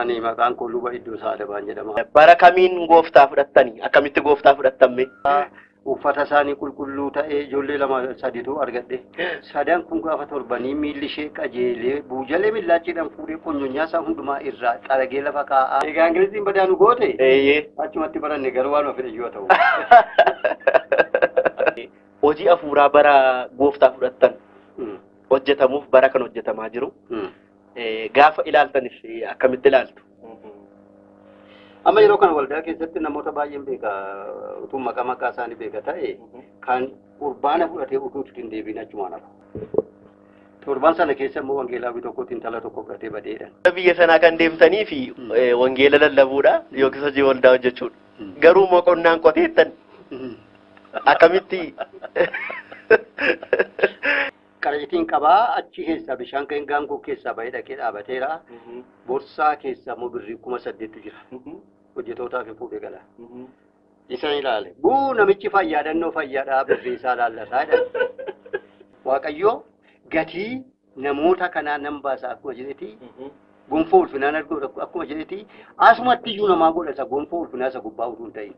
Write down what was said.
Ani maqaan koo Luba Iddoo Saadabaan jedhama. Bara kamiin gooftaa fudhattani? Akkamitti gooftaa fudhattamme? Uffata isaanii qulqulluu ta'ee ijoollee lama sadiitu argadhe. Sadan kun gaafa torbanii miilli ishee qajeelee buujalee millaachiidhaan fuudhee qonyonyaa isaa hundumaa irraa xaragee lafa kaa'aa. Egaa Ingiliziin badaanu goote? Achumatti baranne garuu waan of yoo ta'u. Hojii afuuraa bara gooftaa fudhattan hojjetamuuf bara kan hojjetamaa jiru. Gaafa ilaaltanis akkamitti ilaaltu? Amma yeroo kana waldaa keessatti namoota baay'een beeka utuu maqaa isaanii beeka ta'e kan qurbaana fudhatee utuutti hin deebiin achumaan hafu. Torban sana keessa immoo wangeelaa tokkotti intala tokko fudhatee badeedha. Biyya sanaa kan deemtanii fi wangeela lallabuudha yookiis hojii waldaa hojjechuudha. Garuu moo qonnaan qoteettan akkamitti? Qaracitiin qabaa achi keessaa bishaan kan gaangoo keessaa bahee dhaqee dhaabateera. Borsaa keessaa immoo birrii 8,000 jira. Hojjetootaa fi fuudhee gala. Isa ilaale. Buu namichi fayyaadannoo fayyaadhaa birrii isaa laallataa jedha. Waaqayyoo gatii namoota kanaa nan baasa akkuma jedhetii gonfoo ulfinaan arguu akkuma jedhetii asumatti iyyuu namaa godhata gonfoo ulfinaa isa gubbaa utuu hin ta'in.